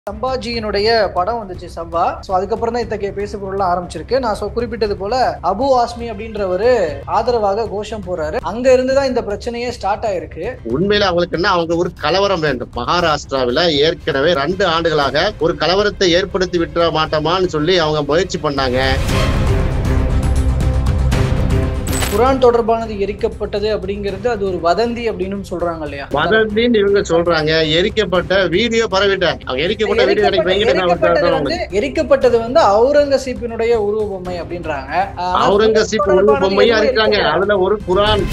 சம்பாஜியினுடைய படம் வந்துச்சு சம்பா. சோ அதுக்கப்புறம் தான் இத்தகைய பேசுபொருள்லாம் ஆரம்பிச்சிருக்கு. நான் குறிப்பிட்டது போல அபு ஆஸ்மி அப்படின்றவரு ஆதரவாக கோஷம் போறாரு. அங்க இருந்துதான் இந்த பிரச்சனையே ஸ்டார்ட் ஆயிருக்கு. உண்மையில அவங்களுக்கு என்ன, அவங்க ஒரு கலவரம் வேண்டும். மகாராஷ்டிராவில ஏற்கனவே 2 ஆண்டுகளாக ஒரு கலவரத்தை ஏற்படுத்தி விட்டுற மாட்டோமான்னு சொல்லி அவங்க முயற்சி பண்ணாங்க. குர்ஆன் தொடர்பானது எரிக்கப்பட்டது அப்படிங்கிறது அது ஒரு வதந்தி அப்படின்னு சொல்றாங்க இல்லையா? வதந்தின்னு இவங்க சொல்றாங்க. எரிக்கப்பட்ட வீடியோ பரவிட்டாங்க. அவங்க எரிக்கப்பட்ட வீடியோ எரிக்கப்பட்டது வந்து அவுரங்கசீப்பினுடைய உருவ பொம்மை அப்படின்றாங்க. அவுரங்கசீப் உருவ பொம்மையா இருக்காங்க. அதுல ஒரு குர்ஆன்.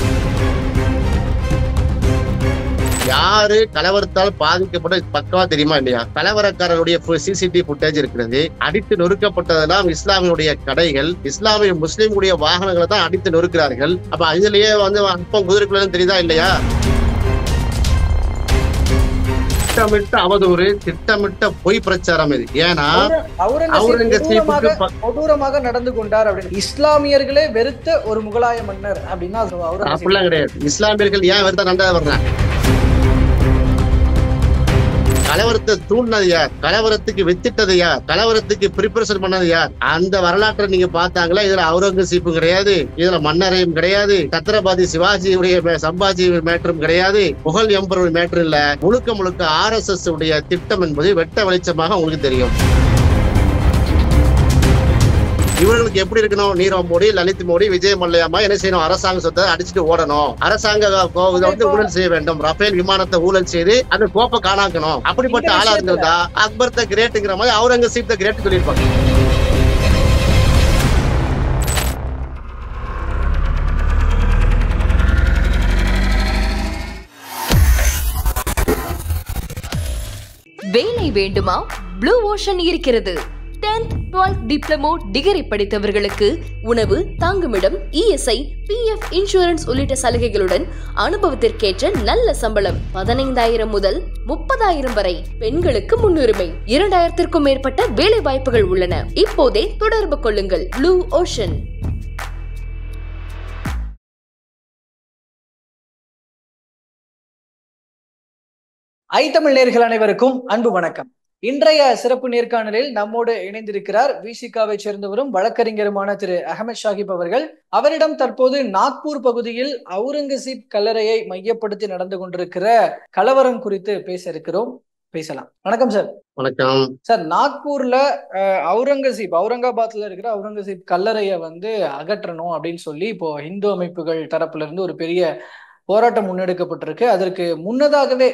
யாரு கலவரத்தால் பாதிக்கப்பட்ட பக்கவா தெரியுமா இல்லையா? கலவரக்காரருடைய சிசிடிவி புட்டேஜ் இருக்கிறது. அடித்து நொறுக்கப்பட்டதெல்லாம் இஸ்லாமியுடைய கடைகள், இஸ்லாமிய முஸ்லீமுடைய வாகனங்களை தான் அடித்து நொறுக்கிறார்கள். அப்ப அதுலயே வந்து அப்பம் குதிரைக்குள்ள தெரியுதா இல்லையா? திட்டமிட்ட அவதூறு, திட்டமிட்ட பொய் பிரச்சாரம் இது. ஏன்னா அவுரங்கசீப் கொடூரமாக நடந்து கொண்டார் அப்படின்னு இஸ்லாமியர்களே வெறுத்த ஒரு முகலாய மன்னர் அப்படின்னா அப்படிலாம் கிடையாது. இஸ்லாமியர்கள் ஏன் வெறுத்த நன்றா வர்றாங்க? கலவரத்தை தூண்டினது யார்? கலவரத்துக்கு வித்திட்டது யார்? கலவரத்துக்கு பிரிப்பரேஷன் பண்ணது யார்? அந்த வரலாற்றை நீங்க பார்த்தாங்களா? இதுல அவுரங்கசீப்பும் கிடையாது, இதுல மன்னரையும் கிடையாது, சத்ரபதி சிவாஜியுடைய சம்பாஜி மேட்டரும் கிடையாது, முகல் எம்பரோட மேட்டர் இல்ல. முழுக்க முழுக்க RSS உடைய திட்டம் என்பது வெட்ட வெளிச்சமாக உங்களுக்கு தெரியும். இவர்களுக்கு எப்படி இருக்கணும்? நீரவ் மோடி, லலித் மோடி, விஜய் மல்லையாமா என்ன செய்யணும்? அரசாங்க சொத்தை அடிச்சுட்டு ஓடணும். அரசாங்க ஊழல் செய்ய வேண்டும். ரஃபேல் விமானத்தை ஊழல் செய்து அந்த கோப்பை காணாக்கணும். அப்படிப்பட்ட ஆளா இருந்திருந்தா அக்பர் த கிரேட்ங்கிற மாதிரி அவுரங்கசீப் த கிரேட் சொல்லியிருப்பாங்க. வேலை வேண்டுமா? ப்ளூ ஓஷன் இருக்கிறது. 10th 12th டிப்ளமோ டிகிரி படித்தவர்களுக்கு உணவு, தங்குமிடம், ESI, PF இன்சூரன்ஸ் உள்ளிட்ட சலுகைகளுடன் அனுபவத்திற்கேற்ற நல்ல சம்பளம் 15,000 முதல் 30,000 வரை. பெண்களுக்கு முன்னுரிமை. 2,000க்கும் மேற்பட்ட வேலை வாய்ப்புகள் உள்ளன. இப்போதே தொடர்பு கொள்ளுங்கள். Blue ocean. தமிழ் நேயர்கள் அனைவருக்கும் அன்பு வணக்கம். இன்றைய சிறப்பு நேர்காணலில் நம்மோடு இணைந்திருக்கிறார் விசிகாவை சேர்ந்தவரும் வழக்கறிஞருமான திரு அகமது ஷாகிப் அவர்கள். அவரிடம் தற்போது நாக்பூர் பகுதியில் அவுரங்கசீப் கல்லறையை மையப்படுத்தி நடந்து கொண்டிருக்கிற கலவரம் குறித்து பேச இருக்கிறோம். பேசலாம். வணக்கம் சார். வணக்கம் சார். நாக்பூர்ல அவுரங்காபாத்ல இருக்கிற அவுரங்கசீப் கல்லறையை வந்து அகற்றணும் அப்படின்னு சொல்லி இப்போ இந்து அமைப்புகள் தரப்புல இருந்து ஒரு பெரிய போராட்டம் முன்னெடுக்கப்பட்டிருக்கு. அதற்கு முன்னதாகவே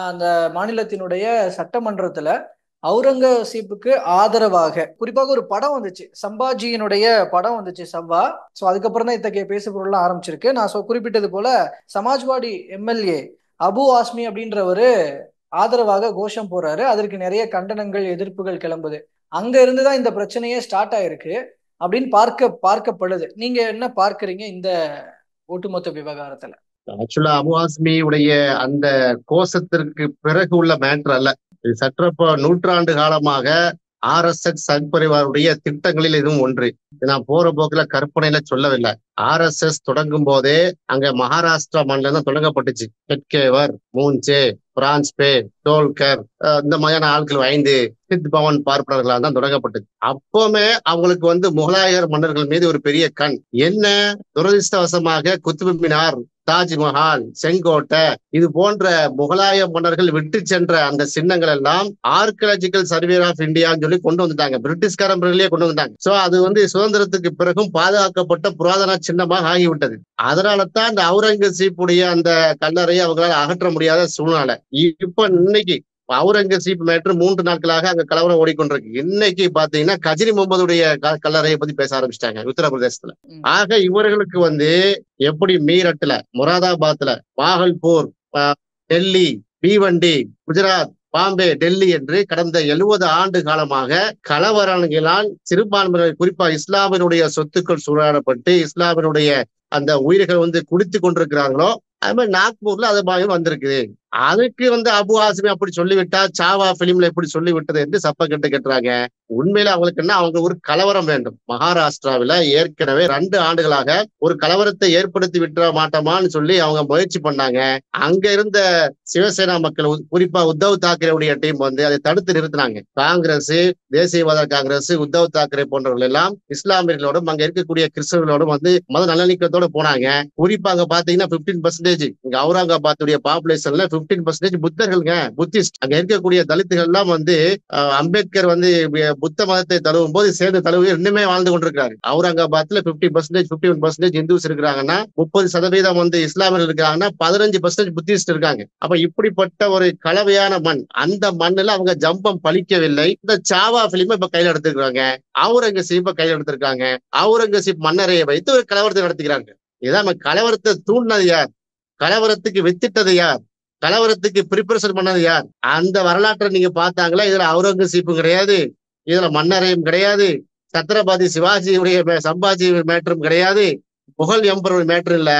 அந்த மாநிலத்தினுடைய சட்டமன்றத்துல அவுரங்கசீப்புக்கு ஆதரவாக குறிப்பாக ஒரு படம் வந்துச்சு, சம்பாஜியினுடைய படம் வந்துச்சு சம்பா. சோ அதுக்கப்புறம் தான் இத்தகைய பேசுபொருள்லாம் ஆரம்பிச்சிருக்கு. நான் குறிப்பிட்டது போல சமாஜ்வாடி MLA அபு ஆஸ்மி அப்படின்றவரு ஆதரவாக கோஷம் போறாரு. அதற்கு நிறைய கண்டனங்கள், எதிர்ப்புகள் கிளம்புது. அங்க இருந்துதான் இந்த பிரச்சனையே ஸ்டார்ட் ஆயிருக்கு அப்படின்னு பார்க்கப்படுது. நீங்க என்ன பார்க்கறீங்க இந்த ஒட்டுமொத்த விவகாரத்துல? ஆக்சுவலா அபு ஆஸ்மி உடைய அந்த கோஷத்திற்கு பிறகு உள்ள மேட்டர் அல்ல. சற்றப்ப நூற்றாண்டு காலமாக RSS சங் பரிவாருடைய திட்டங்களில் இதுவும் ஒன்று. நான் போற போக்குல கற்பனையில சொல்லவில்லை. RSS தொடங்கும் போதே அங்க மகாராஷ்டிரா மாநிலம் தான் தொடங்கப்பட்டுச்சு. ஹெட்கேவர், மூன்சே, பிரான்ஸ்பே, டோல்கர் இந்த மாதிரியான ஆட்கள் 5 சித் பவன் பார்ப்பனர்களால் தான் தொடங்கப்பட்டது. அப்பவுமே அவங்களுக்கு வந்து முகலாயர் மன்னர்கள் மீது ஒரு பெரிய கண். என்ன துரதிருஷ்டவசமாக குத்துபு மினார், தாஜ்மஹால், செங்கோட்டை இது போன்ற முகலாய மன்னர்கள் விட்டு சென்ற அந்த சின்னங்கள் எல்லாம் ஆர்கியாலஜிக்கல் சர்வே ஆஃப் இந்தியான்னு சொல்லி கொண்டு வந்துட்டாங்க. பிரிட்டிஷ்காரர்களே கொண்டு வந்துட்டாங்க. சோ அது வந்து சுதந்திரத்துக்கு பிறகும் பாதுகாக்கப்பட்ட புராதன சின்னமாக ஆகிவிட்டது. அதனாலதான் அந்த அவுரங்கசீப் உடைய அந்த கல்லறையை அவங்களால அகற்ற முடியாத சூழ்நிலை. இப்ப இன்னைக்கு அவுரங்கசீப் மேற்று 3 நாட்களாக அங்க கலவரம் ஓடிக்கொண்டிருக்கு. இன்னைக்கு பாத்தீங்கன்னா கஜினி முகமதுடைய கல்லறையை பத்தி பேச ஆரம்பிச்சிட்டாங்க உத்தரப்பிரதேசத்துல. ஆக இவர்களுக்கு வந்து எப்படி மீரட்ல, முராதாபாத்ல, பாகல்பூர், டெல்லி, பீவண்டி, குஜராத், பாம்பே, டெல்லி என்று கடந்த 70 ஆண்டு காலமாக கலவரங்களால் சிறுபான்மையினர் குறிப்பா இஸ்லாமியனுடைய சொத்துக்கள் சூழப்பட்டு இஸ்லாமியனுடைய அந்த உயிர்கள் வந்து குடித்து கொண்டிருக்கிறார்களோ, அது மாதிரி நாக்பூர்ல அது மாதிரி வந்திருக்குது. அதுக்கு அபு ஆசிமி அப்படி சொல்லிவிட்டா, சாவா பிலிம்ல இப்படி சொல்லிவிட்டது என்று சப்ப கட்டு கட்டுறாங்க. உண்மையில அவங்களுக்கு என்ன, அவங்க ஒரு கலவரம் வேண்டும். மகாராஷ்டிராவில ஏற்கனவே 2 ஆண்டுகளாக ஒரு கலவரத்தை ஏற்படுத்தி விட்டுற மாட்டோமான்னு சொல்லி அவங்க முயற்சி பண்ணாங்க. அங்க இருந்த சிவசேனா மக்கள், குறிப்பா உத்தவ் தாக்கரேவுடைய டீம் அதை தடுத்து நிறுத்தினாங்க. காங்கிரஸ், தேசியவாத காங்கிரஸ், உத்தவ் தாக்கரே போன்றவர்கள் எல்லாம் இஸ்லாமியர்களோடும் அங்க இருக்கக்கூடிய கிறிஸ்தவர்களோடும் மத நல்லிணக்கத்தோட போனாங்க. குறிப்பா அங்க பாத்தீங்கன்னா 15% இங்க அவுரங்காபாத்துடைய பாப்புலேஷன்ல 15% புத்தர்களுங்க, புத்திஸ்ட். அங்க இருக்கக்கூடிய தலித்துகள் எல்லாம் அம்பேத்கர் புத்த மதத்தை தழுவும் போது சேர்ந்து தழுவி இன்னுமே வாழ்ந்து கொண்டிருக்கிறாரு. அவுரங்காபாத்ல 50%, 51% இந்துஸ் இருக்கிறாங்கன்னா, 30% இஸ்லாமியர்கள் இருக்கிறாங்கன்னா, 15% புத்திஸ்ட் இருக்காங்க. அப்ப இப்படிப்பட்ட ஒரு கலவையான மண். அந்த மண்ணுல அவங்க ஜம்பம் பலிக்கவில்லை. இந்த சாவா பிலிம் இப்ப கையில எடுத்துக்கிறாங்க. அவுரங்கசீப்பை கையில எடுத்திருக்காங்க. அவுரங்கசீப் மன்னரையை வைத்து ஒரு கலவரத்தை நடத்துகிறாங்க. இதான் கலவரத்தை தூண்டினது யார்? கலவரத்துக்கு வித்திட்டது யார்? கலவரத்துக்கு பிரிப்பரேஷன் பண்ணது யார்? அந்த வரலாற்றை நீங்க பார்த்தாங்களா? இதுல அவுரங்கசீப்பும் கிடையாது, இதுல மன்னரையும் கிடையாது, சத்ரபதி சிவாஜியுடைய சம்பாஜி மேட்டரும் கிடையாது, முகல் எம்பரோட மேட்டர் இல்ல.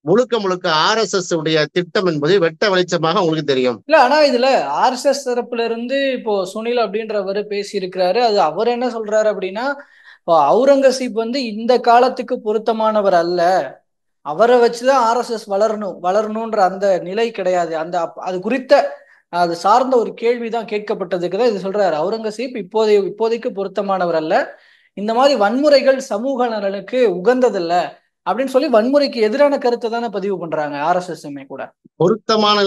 முழுக்க முழுக்க RSS உடைய திட்டம் என்பது வெட்ட வெளிச்சமாக உங்களுக்கு தெரியும். இல்ல, ஆனா இதுல RSS தரப்புல இருந்து இப்போ சுனில் அப்படின்றவரு பேசி இருக்கிறாரு. அது அவர் என்ன சொல்றாரு அப்படின்னா, அவுரங்கசீப் இந்த காலத்துக்கு பொருத்தமானவர் அல்ல, அவரை வச்சுதான் RSS வளரணும்ன்ற அந்த நிலை கிடையாது. அது குறித்த அது சார்ந்த ஒரு கேள்விதான் கேட்கப்பட்டதுக்கு தான் இது சொல்றாரு. அவுரங்கசீப் இப்போதைக்கு பொருத்தமானவர் அல்ல, இந்த மாதிரி வன்முறைகள் சமூக நலனுக்கு உகந்ததில்ல அப்படின்னு சொல்லி வன்முறைக்கு எதிரான கருத்தை தானே பதிவு பண்றாங்க RSS கூட. பொருத்தமான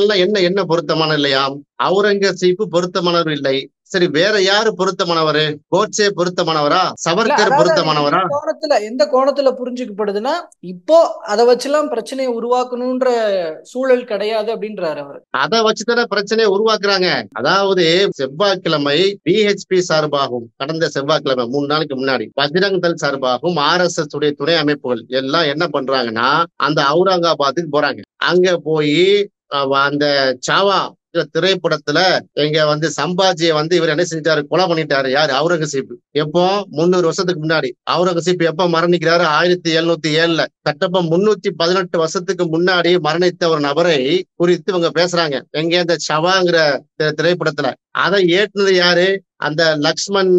என்ன பொருத்தமான இல்லையாம்? அவுரங்கசீப் பொருத்தமானவர் இல்லை. சரி, வேற யாரு பொருத்தமானவரு? கோட்சே பொருத்தமானவரா? சவர்கர் பொருத்தமானவரா? எந்த கோணத்துல புரிஞ்சுக்கப்படுதுன்னா, இப்போ அதை வச்சுலாம் பிரச்சனையை உருவாக்கணும்ன்ற சூழல் கிடையாது அப்படின்றாரு அவர். அதை வச்சுதானே பிரச்சனையை உருவாக்குறாங்க. அதாவது செவ்வாய்க்கிழமை BHP சார்பாகவும், கடந்த செவ்வாய்க்கிழமை 3 நாளைக்கு முன்னாடி பஜ்ரங் தள் சார்பாகவும் RSS உடைய துணை அமைப்புகள் எல்லாம் என்ன பண்றாங்கன்னா, அந்த அவுரங்காபாத்துக்கு போறாங்க. அங்க போய் அந்த சாவா திரைப்படத்துல எங்க சம்பாஜியை இவர் என்ன செஞ்சாரு? கொலை பண்ணிட்டாரு. யாரு? அவுரங்கசீப். எப்போ? 300 வருஷத்துக்கு முன்னாடி. அவுரங்கசீப் எப்ப மரணிக்கிறாரு? 1707. கட்டப்ப 318 வருஷத்துக்கு முன்னாடி மரணித்த ஒரு நபரை குறித்து இவங்க பேசுறாங்க. எங்க இந்த சவாங்கிற திரைப்படத்துல. அதை ஏற்றுனது யாரு? அந்த லக்ஷ்மண்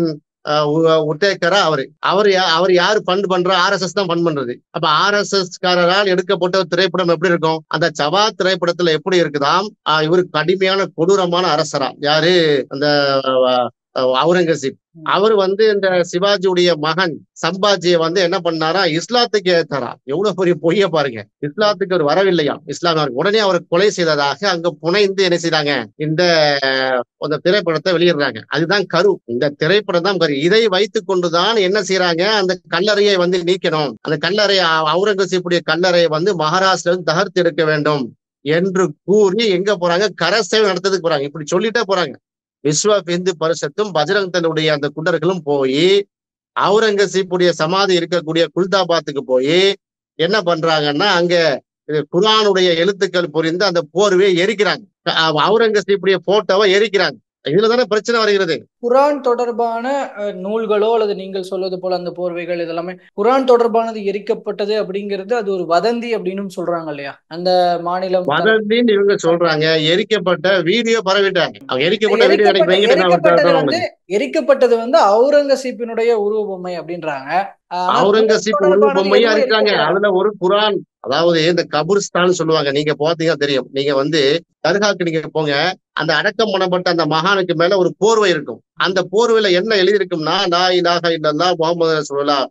உட்டேக்கரா அவர் யாரு ஃபண்ட் பண்ற? RSS தான் ஃபண்ட் பண்றது. அப்ப RSS காரரால் எடுக்கப்பட்ட ஒரு திரைப்படம் எப்படி இருக்கும்? அந்த சவா திரைப்படத்துல எப்படி இருக்குதாம்? இவரு கடுமையான கொடூரமான அரசரா. யாரு? அந்த அவுரங்கசீப். அவர் இந்த சிவாஜியுடைய மகன் சம்பாஜியை என்ன பண்ணாரா? இஸ்லாத்துக்கு ஏத்தாரா. எவ்வளவு பெரிய பொய்ய பாருங்க. இஸ்லாத்துக்கு அவர் வரவில்லையா? இஸ்லாமியர் உடனே அவரை கொலை செய்ததாக அங்க புனைந்து என்ன செய்தாங்க? இந்த திரைப்படத்தை வெளியிடுறாங்க. அதுதான் கரு. இந்த திரைப்படம் தான் கரு. இதை வைத்துக் கொண்டுதான் என்ன செய்யறாங்க? அந்த கல்லறையை நீக்கணும். அந்த கல்லறை, அவுரங்கசீப்புடைய கல்லறையை மகாராஷ்டிரா தகர்த்து எடுக்க வேண்டும் என்று கூறி எங்க போறாங்க? கரசேவை நடத்துறதுக்கு போறாங்க. இப்படி சொல்லிட்டே போறாங்க. விஸ்வ இந்து பரிஷத்தும் பஜ்ரங் தளுடைய அந்த குண்டர்களும் போய் அவுரங்கசீப்புடைய சமாதி இருக்கக்கூடிய குல்தாபாத்துக்கு போய் என்ன பண்றாங்கன்னா, அங்க குர்ஆனுடைய எழுத்துக்கள் புரிந்து அந்த போர்வையை எரிக்கிறாங்க. அவுரங்கசீப்புடைய போட்டோவை எரிக்கிறாங்க. இதுலதானே பிரச்சனை வருகிறது. குர்ஆன் தொடர்பான நூல்களோ அல்லது நீங்கள் சொல்வது போல அந்த போர்வைகள் இதெல்லாமே குர்ஆன் தொடர்பானது எரிக்கப்பட்டது அப்படிங்கிறது அது ஒரு வதந்தி அப்படின்னு சொல்றாங்க இல்லையா? அந்த மாநிலம் வதந்தின்னு இவங்க சொல்றாங்க. எரிக்கப்பட்ட வீடியோ பரவிட்டாங்க. எரிக்கப்பட்ட வீடியோ எரிக்கப்பட்டது அவுரங்கசீப்பினுடைய உருவ பொம்மை அப்படின்றாங்க. அவுரங்கசீப் உருவ பொம்மையா இருக்காங்க. அதுல ஒரு குர்ஆன், அதாவது இந்த கபுர்ஸ்தான் சொல்லுவாங்க. நீங்க பாத்தீங்கன்னா தெரியும். நீங்க தர்காக்கு நீங்க போங்க, அந்த அடக்கம் பண்ணப்பட்ட அந்த மகானுக்கு மேல ஒரு போர்வை இருக்கும். அந்த போர்வையில என்ன எழுதியிருக்கும்னா, லா இலாஹா இல்லல்லாஹ் முஹம்மது ரசூலுல்லாஹ்,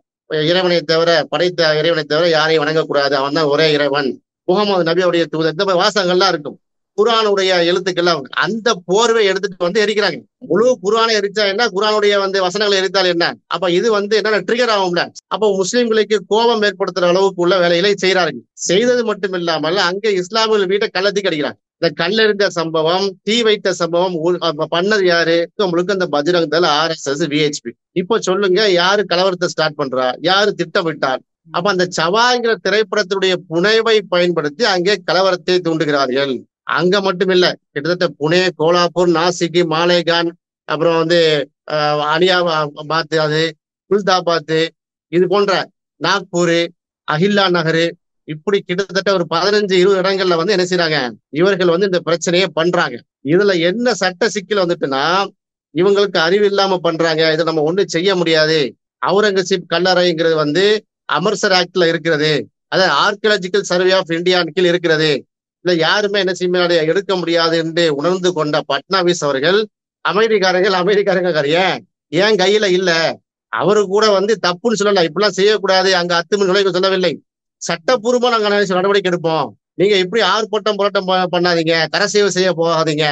இறைவனை தவிர, படைத்த இறைவனை தவிர யாரையும் வணங்கக்கூடாது, அவன் தான் ஒரே இறைவன், முகமது நபியுடைய தூதர், இந்த வாசகங்கள்லாம் இருக்கும். குர்ஆனுடைய எழுத்துக்கள்லாம். அந்த போர்வை எடுத்துட்டு எரிக்கிறாங்க. முழு குர்ஆனை எரிச்சா என்ன, குர்ஆனுடைய வசனங்களை எரித்தால் என்ன? அப்ப இது என்ன ட்ரிகர் ஆகும்ல. அப்ப முஸ்லிம்களுக்கு கோபம் ஏற்படுத்துற அளவுக்கு உள்ள வேலைகளை செய்யறாங்க. செய்தது மட்டும் இல்லாமல் அங்க இஸ்லாமிய வீட்டை கள்ளத்துக்கு அடிக்கிறாங்க. இந்த கல்லெறிந்த சம்பவம், தீ வைத்த சம்பவம் பண்ணது யாரு? முழுக்க இந்த பஜ்ரங் தள், RSS, VHP. இப்ப சொல்லுங்க, யாரு கலவரத்தை ஸ்டார்ட் பண்றா? யாரு திட்டமிட்டார்? அப்ப அந்த சவாங்கிற திரைப்படத்தினுடைய புனைவை பயன்படுத்தி அங்கே கலவரத்தை தூண்டுகிறார்கள். அங்க மட்டும் இல்ல, கிட்டத்தட்ட புனே, கோலாப்பூர், நாசிக், மாலேகான், அப்புறம் அலியாபாத், அது குல்தாபாத், இது போன்ற நாக்பூர், அஹில்லா நகர், இப்படி கிட்டத்தட்ட ஒரு 15-20 இடங்கள்ல வந்து என்ன செய்றாங்க, இவர்கள் வந்து இந்த பிரச்சனையை பண்றாங்க. இதுல என்ன சட்ட சிக்கல் வந்துட்டுன்னா, இவங்களுக்கு அறிவு இல்லாம பண்றாங்க, இதை நம்ம ஒண்ணும் செய்ய முடியாது. அவுரங்கசீப் கல்லறைங்கிறது வந்து அமர்சர் ஆக்ட்ல இருக்கிறது, அதாவது ஆர்கியாலஜிக்கல் சர்வே ஆஃப் இந்தியான் கீழ் இருக்கிறது, இல்ல யாருமே என்ன செய்ய எடுக்க முடியாது என்று உணர்ந்து கொண்ட பட்னாவிஸ் அவர்கள், அமெரிக்காரங்க ஏன் கையில இல்ல, அவரு கூட வந்து தப்புன்னு சொல்லல, இப்படிலாம் செய்யக்கூடாது, அங்க அத்துமீறி நுழைவு சொல்லவில்லை, சட்டப்பூர்வமா நாங்க நடவடிக்கை எடுப்போம், நீங்க இப்படி ஆர்ப்பாட்டம் போராட்டம் பண்ணாதீங்க, கரசேவை செய்ய போகாதீங்க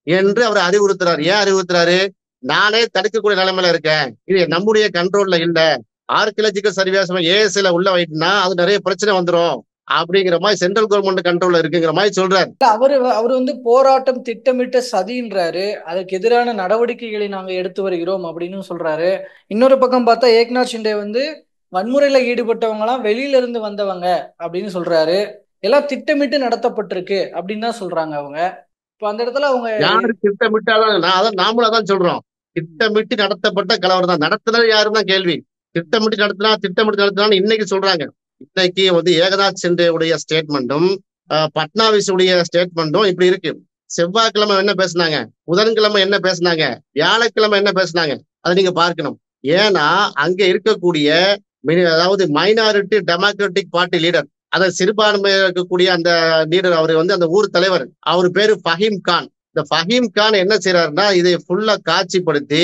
என்று அவர் அறிவுறுத்துறாரு. ஏன் அறிவுறுத்துறாரு? நானே தடுக்கக்கூடிய நிலைமையில இருக்கேன், இது நம்முடைய கண்ட்ரோல்ல இல்ல, ஆர்கியாலஜிக்கல் சர்வே ஏஎஸ்ல உள்ள வைட்டுனா அது நிறைய பிரச்சனை வந்துடும் அப்படிங்கிற மாதிரி சென்ட்ரல் கவர்மெண்ட் கண்ட்ரோல்ல இருக்குங்கிற மாதிரி சொல்றாரு. அவர் வந்து போராட்டம் திட்டமிட்ட சதின்றாரு, அதுக்கு எதிரான நடவடிக்கைகளை நாங்க எடுத்து வருகிறோம் அப்படின்னு சொல்றாரு. இன்னொரு பக்கம் பார்த்தா ஏக்நாத் ஷிண்டே வந்து வன்முறையில ஈடுபட்டவங்க எல்லாம் வெளியில இருந்து வந்தவங்க அப்படின்னு சொல்றாரு. எல்லாம் திட்டமிட்டு நடத்தப்பட்டிருக்கு அப்படின்னு தான் சொல்றாங்க அவங்க. இப்ப அந்த இடத்துல அவங்க யாரு திட்டமிட்டாதான் நாமளும் அதான் சொல்றோம், திட்டமிட்டு நடத்தப்பட்ட கலவரம் தான். நடத்துனது யாருதான் கேள்வி. திட்டமிட்டு நடத்தினான்னு இன்னைக்கு சொல்றாங்க. இன்னைக்கு வந்து ஏகநாத் ஷிண்டேவுடைய ஸ்டேட்மெண்ட்டும் பட்னாவிஸுடைய ஸ்டேட்மெண்ட்டும் இப்படி இருக்கு. செவ்வாய்க்கிழமை என்ன பேசினாங்க, புதன்கிழமை என்ன பேசினாங்க, வியாழக்கிழமை என்ன பேசினாங்க, அதை நீங்க பார்க்கணும். ஏன்னா அங்க இருக்கக்கூடிய அதாவது மைனாரிட்டி டெமோக்ராட்டிக் பார்ட்டி லீடர், அதை சிறுபான்மையாக இருக்கக்கூடிய அந்த லீடர், அவரு வந்து அந்த ஊர் தலைவர், அவரு பேரு ஃபஹீம் கான். இந்த ஃபஹீம் கான் என்ன செய்யறாருன்னா, இதை ஃபுல்லா காட்சிப்படுத்தி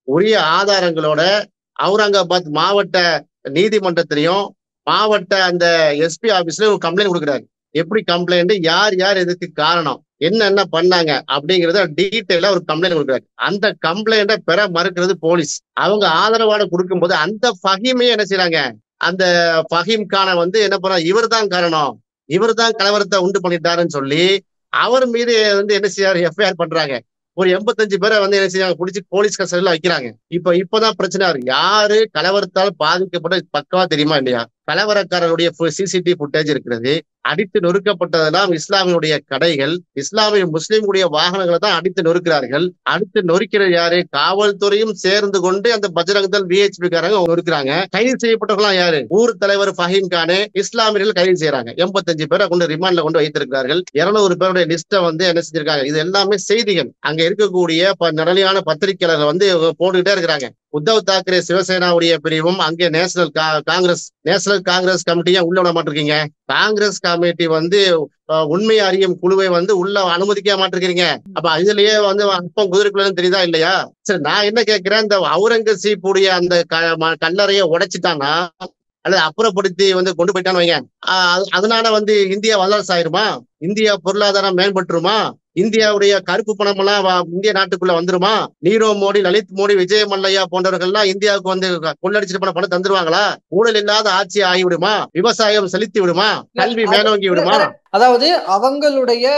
உரிய ஆதாரங்களோட அவுரங்காபாத் மாவட்ட நீதிமன்றத்திலையும் மாவட்ட அந்த எஸ்பி ஆபீஸ்ல ஒரு கம்ப்ளைண்ட் கொடுக்குறாரு. எப்படி கம்ப்ளைண்ட், யார் யார் இதுக்கு காரணம், என்ன பண்ணாங்க அப்படிங்கறத டீட்டெயிலா ஒரு கம்ப்ளைண்ட் கொடுக்குறாரு. அந்த கம்ப்ளைண்ட பெற மறுக்கிறது போலீஸ். அவங்க ஆதரவாட கொடுக்கும்போது அந்த ஃபஹீமே என்ன செய்யறாங்க, அந்த ஃபஹீம் கானை வந்து என்ன பண்ண, இவர் தான் காரணம், இவர் தான் கலவரத்தை உண்டு பண்ணிட்டாருன்னு சொல்லி அவர் மீது வந்து என்ன செய்யாரு, எஃப்ஐஆர் பண்றாங்க. ஒரு 85 பேரை வந்து என்ன செய்யாங்க, பிடிச்சி போலீஸ் கஸ்டடியில வைக்கிறாங்க. இப்பதான் பிரச்சனை இருக்கு, யாரு கலவரத்தால் பாதிக்கப்பட்ட பக்கவா தெரியுமா இல்லையா? கலவரக்காரருடைய சிசிடிவி ஃபுட்டேஜ் இருக்கிறது. அடித்து நொறுக்கப்பட்டதெல்லாம் இஸ்லாமியுடைய கடைகள், இஸ்லாமிய முஸ்லீமுடைய வாகனங்களை தான் அடித்து நொறுக்கிறார்கள். அடுத்து நொறுக்கிறது யாரு? காவல்துறையும் சேர்ந்து கொண்டு அந்த பஜ்ரங் தள் விஹெச்பி காரங்க நொறுக்கிறாங்க. கைது செய்யப்பட்டவங்களாம் யாரு? ஊர் தலைவர் ஃபஹீம் கானே இஸ்லாமியர்கள் கைது செய்யறாங்க. 85 பேரை கொண்டு ரிமாண்ட்ல கொண்டு வைத்திருக்கிறார்கள். 200 பேருடைய லிஸ்ட வந்து என்ன செஞ்சிருக்காங்க. இது எல்லாமே செய்திகள். அங்க இருக்கக்கூடிய நிரலியான பத்திரிகையாளர்கள் வந்து போட்டுக்கிட்டே இருக்கிறாங்க. உத்தவ் தாக்கரே சிவசேனாவுடைய பிரிவும் அங்கே நேஷனல் காங்கிரஸ் கமிட்டியா உள்ள விட மாட்டிருக்கீங்க. காங்கிரஸ் கமிட்டி வந்து உண்மை அறியும் குழுவை வந்து உள்ள அனுமதிக்க மாட்டிருக்கீங்க. அப்ப இதுலயே வந்து அப்பம் குதிரைக்குள்ளன்னு தெரியுதா இல்லையா? சரி, நான் என்ன கேட்கிறேன், இந்த அவுரங்கசீப் உடைய அந்த கல்லறையை உடைச்சிட்டானா அல்லது அப்புறப்படுத்தி வந்து கொண்டு போயிட்டான்னு வைங்க, அதனால வந்து இந்தியா வல்லரசு ஆயிருமா? இந்தியா பொருளாதாரம் மேம்பட்டுருமா? இந்தியாவுடைய கருப்பு பணம் எல்லாம் இந்திய நாட்டுக்குள்ள வந்துருமா? நீரோ மோடி, லலித் மோடி, விஜய் மல்லையா போன்றவர்கள்லாம் இந்தியாவுக்கு வந்து கொள்ளடிச்சிட்டு போன பணம் தந்துருவாங்களா? ஊழல் இல்லாத ஆட்சி ஆகிவிடுமா? விவசாயம் செலுத்தி விடுமா? கல்வி மேலோங்கி விடுமா? அதாவது அவங்களுடைய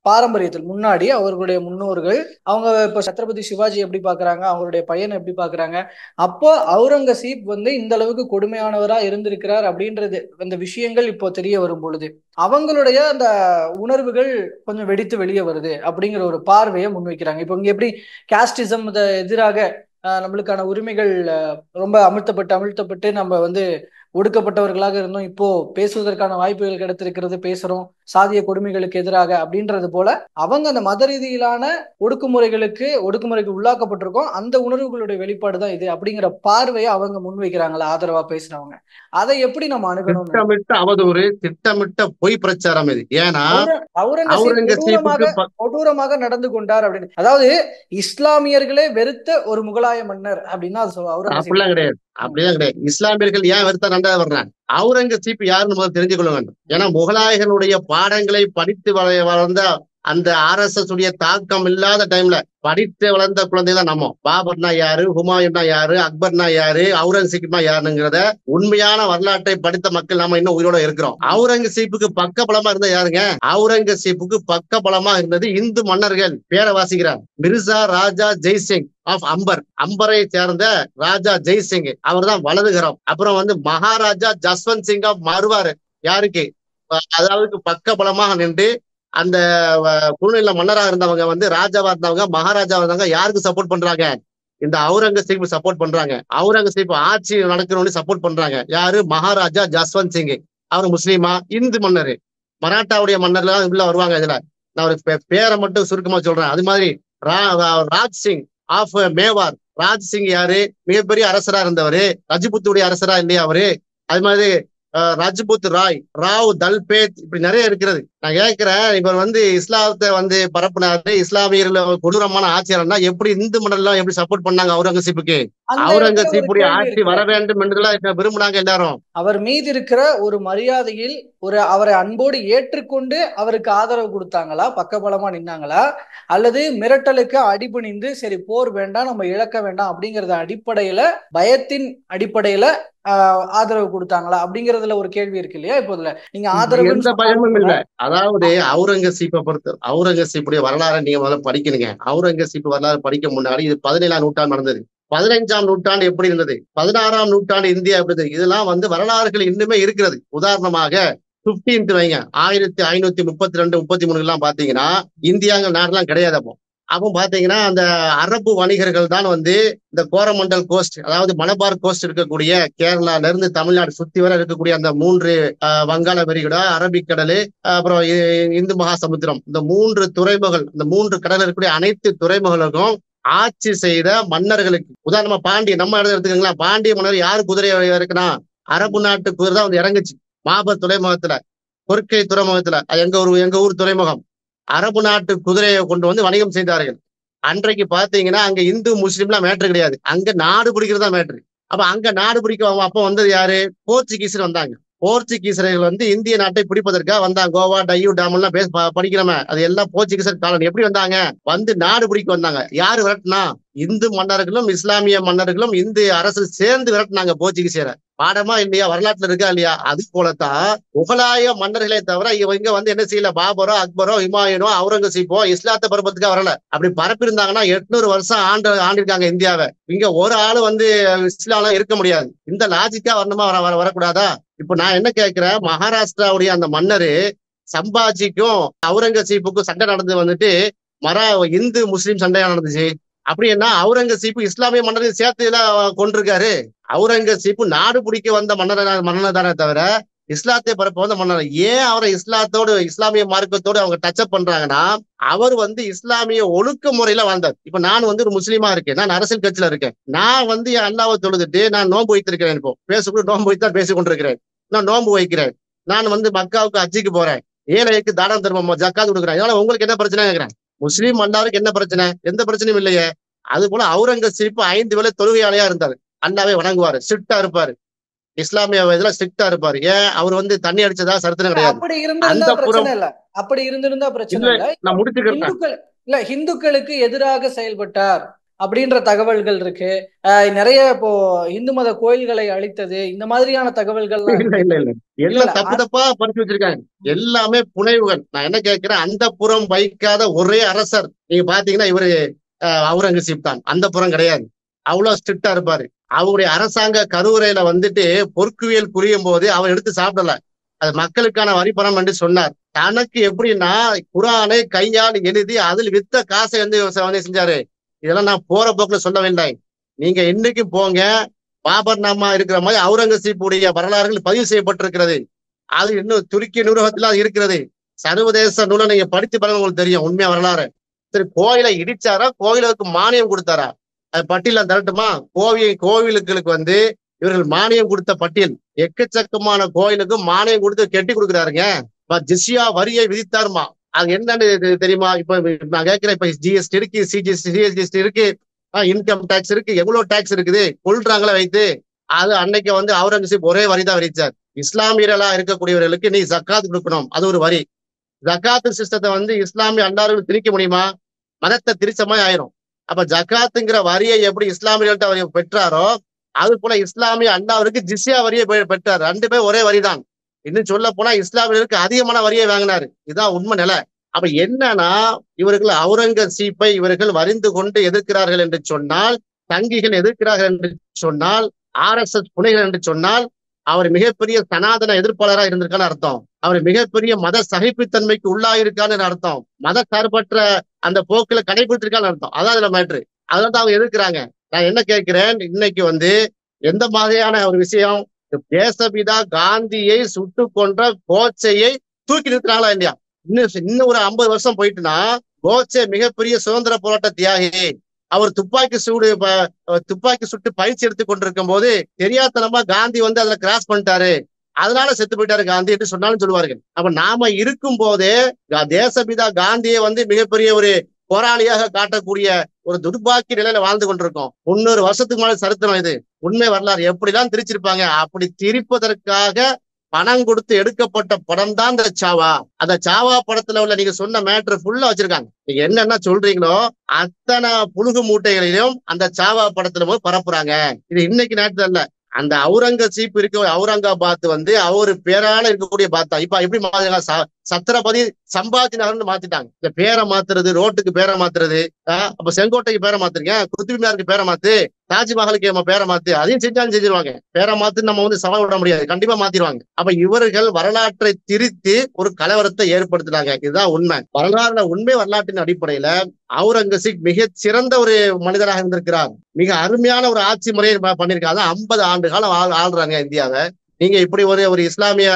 பாரம்பரியத்தில் முன்னாடி அவர்களுடைய முன்னோர்கள் அவங்க இப்ப சத்ரபதி சிவாஜி எப்படி பாக்குறாங்க, அவங்களுடைய பையனை எப்படி பாக்குறாங்க, அப்போ அவுரங்கசீப் வந்து இந்த அளவுக்கு கொடுமையானவரா இருந்திருக்கிறார் அப்படின்றது அந்த விஷயங்கள் இப்போ தெரிய வரும் பொழுது அவங்களுடைய அந்த உணர்வுகள் கொஞ்சம் வெடித்து வெளியே வருது அப்படிங்கிற ஒரு பார்வையை முன்வைக்கிறாங்க. இப்போ இங்க எப்படி காஸ்டிசம் எதிராக நம்மளுக்கான உரிமைகள் ரொம்ப அமிழ்த்தப்பட்டு நம்ம வந்து ஒடுக்கப்பட்டவர்களாக இருந்தோம், இப்போ பேசுவதற்கான வாய்ப்புகள் கிடைத்திருக்கிறது, பேசுறோம் சாதிய கொடுமைகளுக்கு எதிராக அப்படின்றது போல அவங்க அந்த மத ரீதியிலான ஒடுக்குமுறைக்கு உள்ளாக்கப்பட்டிருக்கோம், அந்த உணர்வுகளுடைய வெளிப்பாடு தான் இது அப்படிங்கிற பார்வையை அவங்க முன்வைக்கிறாங்களா ஆதரவா பேசுறவங்க? அதை எப்படி நம்ம அணுகணும்? திட்டமிட்ட அவதூறு, திட்டமிட்ட பொய் பிரச்சாரம் இது. ஏன்னா அவுரங்கசீப் கொடூரமாக நடந்து கொண்டார் அப்படின்னு, அதாவது இஸ்லாமியர்களே வெறுத்த ஒரு முகலாய மன்னர் அப்படின்னா அப்படிலாம் கிடையாது. இஸ்லாமியர்கள் ஏன் வெறுத்தா ரெண்டாவது வர்றாங்க. அவுரங்கசீப் யாருன்னு முதல்ல தெரிஞ்சு கொள்ள வேண்டும். ஏன்னா முகலாயர்களுடைய பாடங்களை படித்து வளர்ந்த அந்த RSS உடைய தாக்கம் இல்லாத டைம்ல படித்து வளர்ந்த குழந்தை தான் நம்ம. பாபர்னா யாரு, ஹுமாயூன்னா யாரு, அக்பர்னா யாரு, அவுரங்கசீப்னா யாருங்கிறத உண்மையான வரலாற்றை படித்த மக்கள் நாம இன்னும் உயிரோட இருக்கிறோம். அவுரங்கசீப்புக்கு பக்க பலமா இருந்த யாருங்க? அவுரங்கசீப்புக்கு பக்க பலமா இருந்தது இந்து மன்னர்கள். பேரை வாசிக்கிறார், மிர்சா ராஜா ஜெய்சிங் ஆஃப் அம்பரை சேர்ந்த ராஜா ஜெய்சிங், அவர் தான் வலதுகரம். அப்புறம் வந்து மகாராஜா ஜஸ்வந்த் சிங் ஆஃப் மறுவாரு, யாருக்கு அதாவது பக்க பலமாக நின்று அந்த குழுநில மன்னராக இருந்தவங்க வந்து ராஜாவா இருந்தவங்க, மகாராஜாவா இருந்தாங்க, யாருக்கு சப்போர்ட் பண்றாங்க? இந்த அவுரங்கசீப் சப்போர்ட் பண்றாங்க. அவுரங்கசீப் ஆட்சி நடக்கணும்னு சப்போர்ட் பண்றாங்க. யாரு? மகாராஜா ஜஸ்வந்த் சிங். அவர் முஸ்லீமா? இந்து மன்னர், மராட்டாவுடைய மன்னர்லாம் உள்ள வருவாங்க. இதுல நான் ஒரு பேரை மட்டும் சுருக்கமா சொல்றேன். அது மாதிரி ராஜ் சிங் ஆஃப் மேவார். ராஜ் சிங் யாரு? மிகப்பெரிய அரசரா இருந்தவரு, ரஜபுத்துடைய அரசரா இல்லையா அவரு? அது மாதிரி ரஜபுத் ராய், ராவ் தல்பேத், இப்படி நிறைய இருக்கிறது. நான் கேட்கிறேன், இவர் இஸ்லாத்தை பரப்புனாரு, இஸ்லாமியர்கள் கொடூரமான ஆட்சியாளர்னா எப்படி இந்து மன்னர்லாம் எப்படி சப்போர்ட் பண்ணாங்க அவுரங்கசீப்புக்கு? அவுரங்கசீப்புடைய ஆட்சி வர வேண்டும் என்று விரும்பினாங்க எல்லாரும். அவர் மீது இருக்கிற ஒரு மரியாதையில் அவரை அன்போடு ஏற்றுக்கொண்டு அவருக்கு ஆதரவு கொடுத்தாங்களா, பக்கபலமா நின்னாங்களா, அல்லது மிரட்டலுக்கு அடிபணிந்து சரி போர் வேண்டாம் நம்ம இழக்க வேண்டாம் அப்படிங்கறத அடிப்படையில, பயத்தின் அடிப்படையில ஆதரவு கொடுத்தாங்களா அப்படிங்கறதுல ஒரு கேள்வி இருக்கு இல்லையா? இப்போ நீங்க ஆதரவு எந்த பயமும் இல்ல. அதாவது அவுரங்கசீப்புடைய வரலாறு நீங்க முதல்ல படிக்கணுங்க. அவுரங்கசீப் வரலாறு படிக்க முன்னாடி இது 17ஆம் நூற்றாண்டு நடந்தது. 15ஆம் நூற்றாண்டு எப்படி இருந்தது, 16ஆம் நூற்றாண்டு இந்தியா எப்படி இருந்தது, இதெல்லாம் வரலாறுகள் இன்னுமே இருக்கிறது. உதாரணமாக 15th வைங்க, 1532 33 எல்லாம் பாத்தீங்கன்னா இந்தியாங்க நாடுலாம் கிடையாது. அப்போ பாத்தீங்கன்னா அந்த அரபு வணிகர்கள் தான் இந்த கோரமண்டல் கோஸ்ட், அதாவது மலபார் கோஸ்ட் இருக்கக்கூடிய கேரளால இருந்து தமிழ்நாடு சுத்தி வர இருக்கக்கூடிய அந்த 3 வங்காள விரிகுடா, அரபிக்கடல், அப்புறம் இந்து மகாசமுத்திரம், இந்த 3 துறைமுகங்கள், இந்த 3 கடல் இருக்கக்கூடிய அனைத்து துறைமுகங்களுக்கும் ஆட்சி செய்த மன்னர்களுக்கு, உதாரணமா பாண்டிய நம்ம எடுத்துக்கீங்களா, பாண்டிய மன்னர் யாரு குதிரை இருக்குன்னா அரபு நாட்டு குதிரை தான் இறங்குச்சு மாபர் துறைமுகத்துல, கொர்க்கை துறைமுகத்துல, எங்க ஊர் துறைமுகம். அரபு நாட்டு குதிரையை கொண்டு வணிகம் செய்தார்கள். அன்றைக்கு பாத்தீங்கன்னா அங்க இந்து முஸ்லீம்லாம் மேட்ரு கிடையாது, அங்க நாடு பிடிக்கிறதா மேட்ரு. அப்ப அங்க நாடு பிடிக்க அப்ப வந்தது யாரு? போர்ச்சுகீசர் வந்தாங்க. போர்ச்சுகீசர்கள் இந்திய நாட்டை பிடிப்பதற்காக வந்தாங்க. கோவா, டையூ டேம் எல்லாம் படிக்கிறோமே, அது எல்லாம் போர்ச்சுகீசர் காலனி. எப்படி வந்தாங்க? நாடு பிடிக்க வந்தாங்க. யாரு விரட்டினா? இந்து மன்னர்களும் இஸ்லாமிய மன்னர்களும் இந்து அரசு சேர்ந்து விரட்டினாங்க போர்ச்சுகீசியரை. பாடமா இல்லையா? வரலாற்றுல இருக்கா இல்லையா? அது போலத்தான் முகலாய மன்னர்களே தவிர இவங்க என்ன செய்யல, பாபரோ, அக்பரோ, ஹுமாயூனோ, அவுரங்கசீப்போ இஸ்லாத்தை பரப்பத்துக்காக வரல. அப்படி பரப்பிருந்தாங்கன்னா 800 வருஷம் ஆண்டிருக்காங்க இந்தியாவை. இங்க ஒரு ஆளு இஸ்லாம் இருக்க முடியாது. இந்த லாஜிக்கா வரணுமா, வரக்கூடாதா? இப்ப நான் என்ன கேட்கிறேன், மகாராஷ்டிராவுடைய அந்த மன்னரு சம்பாஜிக்கும் அவுரங்கசீப்புக்கும் சண்டை நடந்து இந்து முஸ்லீம் சண்டையா நடந்துச்சு. அப்படின்னா அவுரங்கசீப்பு இஸ்லாமிய மன்னரை சேர்த்து கொண்டிருக்காரு. அவுரங்கசீப்பு நாடு பிடிக்க வந்த மன்னனை தானே தவிர இஸ்லாத்தை பரப்ப வந்த மன்னர். ஏன் அவரை இஸ்லாத்தோடு, இஸ்லாமிய மார்க்கத்தோடு அவங்க டச்சப் பண்றாங்கன்னா, அவர் இஸ்லாமிய ஒழுக்க முறையில வாழ்ந்தார். இப்ப நான் ஒரு முஸ்லீமா இருக்கேன், நான் அரசியல் கட்சியில இருக்கேன், நான் என் அல்லாவை தொழுதுட்டு நான் நோன்பு வைத்திருக்கிறேன். இப்போ பேசக்கூட நோன்பு வைத்தான் பேசிக் கொண்டிருக்கிறேன். நான் நோன்பு வைக்கிறேன், நான் மக்காவுக்கு ஹஜ்ஜுக்கு போறேன், ஏழைக்கு தானம் தர்மம் ஜக்காத் கொடுக்குறேன். இதனால உங்களுக்கு என்ன பிரச்சனை கேட்கிறேன்? முஸ்லீம் அல்லாருக்கு என்ன பிரச்சனை? எந்த பிரச்சனையும் இல்லையே. அது போல அவுரங்கசீப்பு 5 வேளை தொழுகையாளையா இருந்தாரு. அல்லாவே வணங்குவாரு, ஸ்ட்ரிக்டா இருப்பாரு, இஸ்லாமிய இதுல ஸ்ட்ரிக்டா இருப்பாரு. ஏன் அவர் தண்ணி அடிச்சதா சரித்திரம் கிடையாது. அப்படி இருந்திருந்தா பிரச்சனை இல்ல, அப்படி இருந்திருந்தா பிரச்சனை இல்ல. நான் முடிச்சுக்கிறேன். ஹிந்துக்களுக்கு எதிராக செயல்பட்டார் அப்படின்ற தகவல்கள் இருக்கு. நிறைய இப்போ இந்து மத கோயில்களை அழித்தது, இந்த மாதிரியான தகவல்கள் எல்லாம் தப்பா படிச்சு வச்சிருக்காங்க. எல்லாமே புனைவுகள். நான் என்ன கேட்கிறேன், அந்த புறம் வைக்காத ஒரே அரசர் நீங்க பாத்தீங்கன்னா இவரு அவுரங்கசீப் தான். அந்த புறம் கிடையாது. அவ்வளவு ஸ்ட்ரிக்டா இருப்பாரு. அவருடைய அரசாங்க கருவுரையில பொற்குவியல் புரியும் போது அவர் எடுத்து சாப்பிடல, அது மக்களுக்கான வரி பணம் என்று சொன்னார். தனக்கு எப்படின்னா குரானை கையால் எழுதி அதில் வித்த காசை செஞ்சாரு. இதெல்லாம் நான் போற போக்குல சொல்லவில்லை. நீங்க இன்னைக்கும் போங்க, பாபர் நாமா இருக்கிற மாதிரி அவுரங்கசீப்புடைய வரலாறுகள் பதிவு செய்யப்பட்டிருக்கிறது. அது இன்னும் துருக்கி நூலகத்துல இருக்கிறது. சர்வதேச நூலை நீங்க படித்து பாருங்க, உங்களுக்கு தெரியும் உண்மையா வரலாறு. சரி, கோயிலை இடிச்சாரா, கோயிலுக்கு மானியம் கொடுத்தாரா? அது பட்டியல தரட்டுமா? கோவிலுக்கு இவர்கள் மானியம் கொடுத்த பட்டியல் எக்கச்சக்கமான கோயிலுக்கு மானியம் கொடுத்து கெட்டி கொடுக்குறாருங்க. ஜிஸ்யா வரியை விதித்தாருமா. அது என்னன்னு தெரியுமா? இப்ப நான் கேட்கிறேன், இப்ப ஜிஎஸ்டி இருக்கு, சிஜிஎஸ்டி இருக்கு, இன்கம் டாக்ஸ் இருக்கு, எவ்வளவு டாக்ஸ் இருக்குது கொள்றாங்களா வைத்து. அது அன்னைக்கு அவுரங்கசீப் ஒரே வரி தான் விதிச்சார். இஸ்லாமியர்களா இருக்கக்கூடியவர்களுக்கு நீ ஜக்காத் கொடுக்கணும், அது ஒரு வரி. ஜக்காத்து சிஸ்டத்தை இஸ்லாமிய அல்லார்கள் திணிக்க முடியுமா? மதத்தை திரிச்ச மாதிரி ஆயிரும். அப்ப ஜக்காத்துங்கிற வரியை எப்படி இஸ்லாமியர்கள்ட்ட வரி பெற்றாரோ, அது போல இஸ்லாமிய அல்லாவிற்கு ஜிஸ்யா வரியை பெற்றார். 2 பேர் ஒரே வரிதான். இன்னும் சொல்ல போனா இஸ்லாமியர்களுக்கு அதிகமான வரியை வாங்கினாரு. இதுதான் உண்மை நிலை. அப்ப என்னன்னா, இவர்கள் அவுரங்கசீப்பை இவர்கள் வரிந்து கொண்டு எதிர்க்கிறார்கள் என்று சொன்னால், தங்கிகள் எதிர்க்கிறார்கள் என்று சொன்னால், RSS புனைகள் என்று சொன்னால், அவர் மிகப்பெரிய சனாதன எதிர்ப்பாளராக இருந்திருக்கான்னு அர்த்தம். அவர் மிகப்பெரிய மத சகிப்புத்தன்மைக்கு உள்ளாயிருக்கான்னு அர்த்தம். மத சார்பற்ற அந்த போக்குல கடைபிடித்திருக்கான்னு அர்த்தம். அதான் அதுல மேட்ரு. அதான் அவங்க எதிர்க்கிறாங்க. நான் என்ன கேட்கிறேன், இன்னைக்கு எந்த மாதிரியான ஒரு விஷயம், தேசபிதா காந்தியை சுட்டு கொன்ற கோட்சையை தூக்கி நிறுத்தினாங்களா இல்லையா? இன்னும் ஒரு 50 வருஷம் போயிட்டுனா கோட்சே மிகப்பெரிய சுதந்திர போராட்ட தியாகி. அவர் துப்பாக்கி சுட்டு பயிற்சி எடுத்துக் கொண்டிருக்கும் போது தெரியாதனமா காந்தி வந்து அதுல கிராஸ் பண்ணிட்டாரு, அதனால செத்து போயிட்டாரு காந்தி என்று சொன்னாலும் சொல்லுவார்கள். அப்ப நாம இருக்கும் போதே தேசபிதா காந்தியை வந்து மிகப்பெரிய ஒரு போராளியாக காட்டக்கூடிய ஒரு துர்பாக்கிய நிலையில வாழ்ந்து கொண்டிருக்கோம். 300 வருஷத்துக்கு மேல சரித்திரம் இது. உண்மை வரலாறு எப்படிலாம் திரிச்சிருப்பாங்க. அப்படி திரிப்பதற்காக பணம் கொடுத்து எடுக்கப்பட்ட படம் தான் இந்த சாவா. அந்த சாவா படத்துல உள்ள நீங்க சொன்ன மேட்ரு ஃபுல்லா வச்சிருக்காங்க. நீங்க என்னென்ன சொல்றீங்களோ அத்தனை புழுகு மூட்டைகளிலும் அந்த சாவா படத்துல போய் பரப்புறாங்க. இது இன்னைக்கு நேரத்துல இல்ல, அந்த அவுரங்கசீப் இருக்க அவுரங்காபாத் வந்து அவரு பேரால இருக்கக்கூடிய பாத்தா. இப்ப எப்படி மாத்திருக்காங்க, சத்திரபதி சம்பாஜி நகர்னு மாத்திட்டாங்க. இந்த பேரை மாத்துறது, ரோட்டுக்கு பேரை மாத்துறது. அப்ப செங்கோட்டைக்கு பேரை மாத்திருக்கேன், குத்துப் மினாருக்கு பேரை மாத்து, தாஜ்மஹாலுக்கு நம்ம பேரை மாத்து, அதையும் செஞ்சாலும் செஞ்சிருவாங்க. பேரை மாத்து நம்ம வந்து சவால் விட முடியாது, கண்டிப்பா மாத்திடுவாங்க. அப்ப இவர்கள் வரலாற்றை திரித்து ஒரு கலவரத்தை ஏற்படுத்தினாங்க. இதுதான் உண்மை வரலாறுல. உண்மை வரலாற்றின் அடிப்படையில அவுரங்கசீப் மிக சிறந்த ஒரு மனிதராக இருந்திருக்கிறார். மிக அருமையான ஒரு ஆட்சி முறையை பண்ணிருக்காங்க. 50 ஆண்டு காலம் ஆள்றாங்க இந்தியாவை. நீங்க இப்படி ஒரு இஸ்லாமிய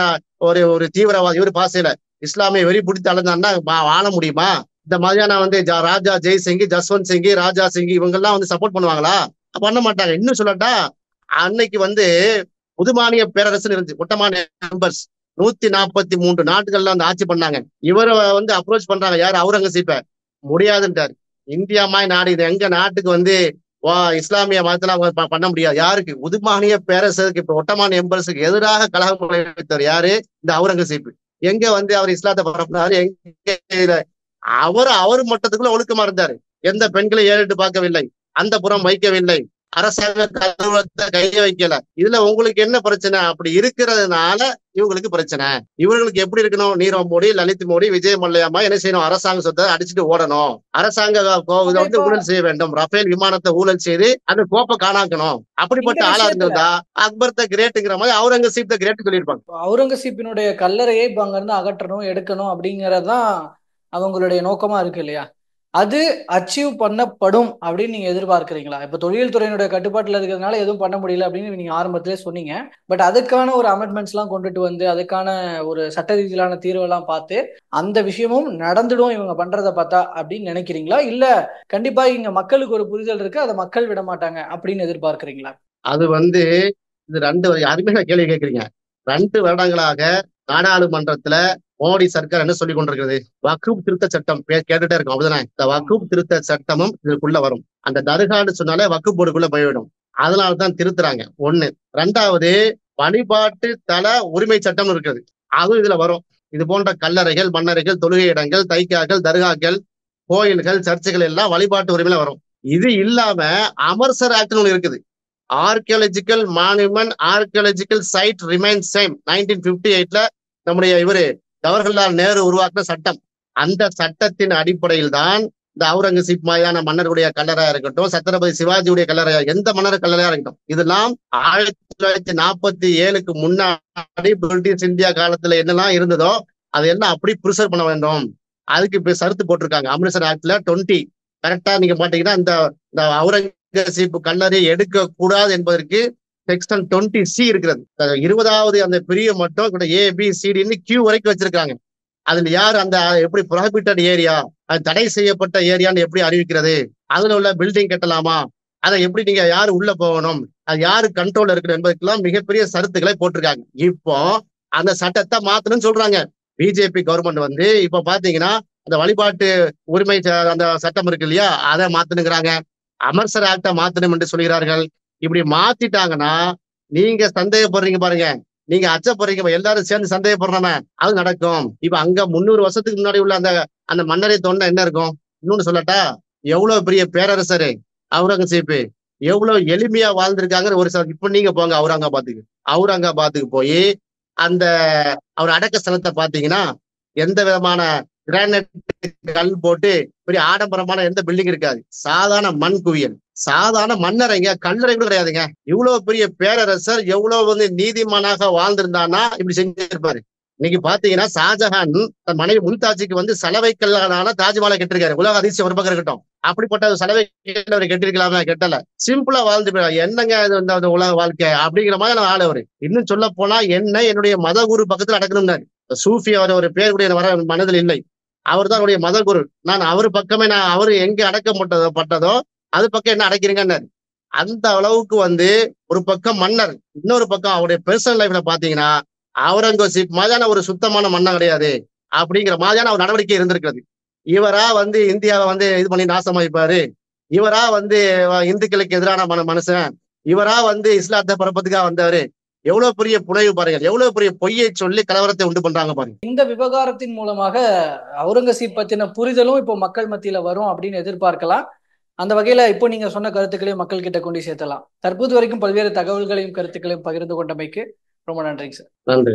ஒரு தீவிரவாதி இவர் பாசையில இஸ்லாமிய வெறி பிடித்து அலைஞ்சான்னா வாழ முடியுமா? இந்த மாதிரியான வந்து ராஜா ஜெய்சிங், ஜஸ்வந்த் சிங், ராஜா சிங் இவங்க எல்லாம் வந்து சப்போர்ட் பண்ணுவாங்களா? பண்ண மாட்டாங்க. இன்னும் சொல்லட்டா, அன்னைக்கு வந்து புதுமானிய பேரரசு இருந்துச்சு, ஒட்டமானிய மெம்பர்ஸ் 143 நாட்டுகள்ல வந்து ஆட்சி பண்ணாங்க. இவரை வந்து அப்ரோச் பண்றாங்க, யாரு? அவுரங்கசீப்ப. முடியாதுன்றாரு. இந்தியா மாதிரி நாடு இது, எங்க நாட்டுக்கு வந்து இஸ்லாமிய மதத்துல அவங்க பண்ண முடியாது. யாருக்கு? உதுமானிய பேரரசுக்கு, இப்ப ஒட்டமானிய எம்பரசுக்கு எதிராக கலகம் விளைவித்தவர் யாரு? இந்த அவுரங்கசீப். எங்க வந்து அவர் இஸ்லாத்தை பரப்புனாரு? எங்க அவர் மட்டத்துக்குள்ள ஒழுக்கமா இருந்தாரு. எந்த பெண்களை ஏறிட்டு பார்க்கவில்லை, அந்த புறம் வைக்கவில்லை, அரசாங்க கலவரத்தை கைய வைக்கல. இதுல உங்களுக்கு என்ன பிரச்சனை? அப்படி இருக்கிறதுனால இவங்களுக்கு பிரச்சனை. இவர்களுக்கு எப்படி இருக்கணும்? நீரவ் மோடி, லலித் மோடி, விஜய் மல்லையாமா என்ன செய்யணும்? அரசாங்க சொத்தை அடிச்சுட்டு ஓடணும், அரசாங்க வந்து ஊழல் செய்ய வேண்டும், ரஃபேல் விமானத்தை ஊழல் செய்து அந்த கோப்பை காணாக்கணும். அப்படிப்பட்ட ஆளா இருந்திருந்தா அக்பர் த கிரேட்ங்கிற மாதிரி அவுரங்கசீப் த கிரேட் சொல்லியிருப்பாங்க. அவுரங்கசீப்பினுடைய கல்லறையை இப்ப அங்க இருந்து அகற்றணும், எடுக்கணும் அப்படிங்கறதுதான் அவங்களுடைய நோக்கமா இருக்கு இல்லையா? அது அச்சீவ் பண்ணப்படும் அப்படின்னு நீங்க எதிர்பார்க்கிறீங்களா? இப்ப தொழில் துறையினுடைய கட்டுப்பாட்டுல இருக்கிறதுனால எதுவும் பண்ண முடியல அப்படின்னு நீங்க ஆரம்பத்திலே சொன்னீங்க. பட் அதுக்கான ஒரு அமெண்ட்மெண்ட்ஸ் எல்லாம் கொண்டுட்டு வந்து அதுக்கான ஒரு சட்ட ரீதியிலான தீர்வு எல்லாம் பார்த்து அந்த விஷயமும் நடந்துடும் இவங்க பண்றதை பார்த்தா அப்படின்னு நினைக்கிறீங்களா? இல்ல கண்டிப்பா இங்க மக்களுக்கு ஒரு புரிதல் இருக்கு, அதை மக்கள் விட மாட்டாங்க அப்படின்னு எதிர்பார்க்கிறீங்களா? அது வந்து இது 2 அருமையான கேள்வி கேட்கறீங்க. 2 வருடங்களாக நாடாளுமன்றத்துல மோடி சர்க்கார் என்ன சொல்லி கொண்டிருக்கிறது? வக்ஃப் திருத்த சட்டம் கேட்டுட்டே இருக்கும், அப்படிதானே? இந்த வக்ஃப் திருத்த சட்டமும் இதுக்குள்ள வரும். அந்த தர்கான்னு சொன்னாலே வக்ஃப் போர்டுக்குள்ள போய்விடும். அதனாலதான் திருத்துறாங்க. 1. 2வது, வழிபாட்டு தல உரிமை சட்டம் இருக்குது, அதுவும் இதுல வரும். இது போன்ற கல்லறைகள், மன்னரைகள், தொழுகை இடங்கள், தைக்காக்கள், தர்காக்கள், கோயில்கள், சர்ச்சைகள் எல்லாம் வழிபாட்டு உரிமையில வரும். இது இல்லாம அமர்சர் ஆக்ட்னு ஒண்ணு இருக்குது. Archaeological monument archaeological site remains 1958ல நம்முடைய இவரு ஜவஹர்லால் நேரு உருவாக்கின சட்டம். அந்த சட்டத்தின் அடிப்படையில் தான் இந்த அவுரங்கசீப் மாதிரியான மன்னருடைய கல்லறையா இருக்கட்டும், சத்ரபதி சிவாஜியுடைய கல்லறையா, எந்த மன்னர் கல்லறையா இருக்கட்டும், இதெல்லாம் 1947க்கு முன்னாடி பிரிட்டிஷ் இந்தியா காலத்துல என்னெல்லாம் இருந்ததோ அதையெல்லாம் அப்படி ப்ரிசர்வ் பண்ண வேண்டும். அதுக்கு இப்ப சருத்து போட்டிருக்காங்க அம்ரிட்சர் ஆக்ட்ல 20. கரெக்டா நீங்க பாத்தீங்கன்னா இந்த அவுரங்கசீப் கல்லறை எடுக்க கூடாது என்பதற்கு செக்ஷன் 20C இருக்கிறது. 20வது அந்த பிரிவு மட்டும் ABCDன்னு Q வரைக்கும் வச்சிருக்காங்க. அதுல யாரு அந்த எப்படி ப்ராஹிபிட்டட் ஏரியா, அது தடை செய்யப்பட்ட ஏரியான்னு எப்படி அறிவிக்கிறது, அதுல உள்ள பில்டிங் கட்டலாமா, அதை எப்படி நீங்க யாரு உள்ள போகணும், அது யாரு கண்ட்ரோல் இருக்கணும் என்பதற்கெல்லாம் மிகப்பெரிய சருத்துக்களை போட்டிருக்காங்க. இப்போ அந்த சட்டத்தை மாத்தணும்னு சொல்றாங்க பிஜேபி கவர்மெண்ட் வந்து. இப்ப பாத்தீங்கன்னா அந்த வழிபாட்டு உரிமை அந்த சட்டம் இருக்கு இல்லையா, அதை மாத்தணுங்கிறாங்க. அமர்சர் ஆக்டை மாத்தணும் என்று சொல்கிறார்கள். இப்படி மாத்திட்டாங்கன்னா நீங்க சந்தேகப்படுறீங்க பாருங்க, நீங்க அச்சப்படுறீங்க, எல்லாரும் சேர்ந்து சந்தேகப்படுறோமே, அது நடக்கும். இப்ப அங்க 300 வருஷத்துக்கு முன்னாடி உள்ள அந்த மன்னரை தோண்ட என்ன இருக்கும்? இன்னொன்னு சொல்லட்டா, எவ்வளவு பெரிய பேரரசரு அவுரங்கசீப், எவ்வளவு எளிமையா வாழ்ந்திருக்காங்க. இப்ப நீங்க போங்க அவுரங்காபாத்துக்கு போய் அந்த அவர் அடக்க ஸ்தலத்தை பாத்தீங்கன்னா எந்த விதமான கிரானைட் கல் போட்டு பெரிய ஆடம்பரமான எந்த பில்டிங் இருக்காது. சாதாரண மண் குவியல், சாதாரண மன்னரைங்க, கல்லறை கூட கிடையாதுங்க. இவ்வளவு பெரிய பேரரசர் எவ்வளவு வந்து நீதிமானாக வாழ்ந்திருந்தானா இப்படி செஞ்சிருப்பாரு. இன்னைக்கு பாத்தீங்கன்னா ஷாஜஹான் தன் மனைவி மும்தாஜுக்கு வந்து சலவை கல்லான தாஜ்மஹாலை கட்டிருக்காரு. உலக அதிசயம் ஒரு பக்கம் இருக்கட்டும், அப்படிப்பட்ட சலவை அவர் கட்டிருக்கலாமா? கட்டல. சிம்பிளா வாழ்ந்து போயிடலாம். என்னங்க இது இந்த உலக வாழ்க்கை அப்படிங்கிற மாதிரி ஆள் அவரு. இன்னும் சொல்ல போனா என்ன என்னுடைய மத குரு பக்கத்துல அடக்கணும்னாரு. சூஃபி அவர் ஒரு பேர் கூட வர மனதில் இல்லை. அவர் தான் அவருடைய மத குரு. நான் அவரு பக்கமே அவரு எங்க அடக்கப்பட்டதோ அது பக்கம் என்ன அடைக்கிறீங்கன்னாரு. அந்த அளவுக்கு வந்து ஒரு பக்கம் மன்னர், இன்னொரு பக்கம் அவருடைய பெர்சனல் லைஃப்ல பாத்தீங்கன்னா அவுரங்கசீப் மாதிரியான ஒரு சுத்தமான மன்னன் கிடையாது அப்படிங்கிற மாதிரியான ஒரு நடவடிக்கை இருந்திருக்கிறது. இவரா வந்து இந்தியாவை வந்து இது பண்ணி நாசமாயிப்பாரு, இவரா வந்து இந்துக்களுக்கு எதிரான மனுஷன், இவரா வந்து இஸ்லாத்தை பரப்பத்துக்காக வந்தவரு. எவ்வளவு பெரிய புனைவு பாருங்கள், எவ்வளவு பெரிய பொய்யை சொல்லி கலவரத்தை உண்டு பண்றாங்க பாருங்க. இந்த விவகாரத்தின் மூலமாக அவுரங்கசீப் பத்தின புரிதலும் இப்போ மக்கள் மத்தியில வரும் அப்படின்னு எதிர்பார்க்கலாம். அந்த வகையில இப்போ நீங்க சொன்ன கருத்துக்களையும் மக்கள் கிட்ட கொண்டு சேர்த்தலாம். தற்போது வரைக்கும் பல்வேறு தகவல்களையும் கருத்துக்களையும் பகிர்ந்து கொண்டமைக்கு ரொம்ப நன்றிங்க சார். நன்றி.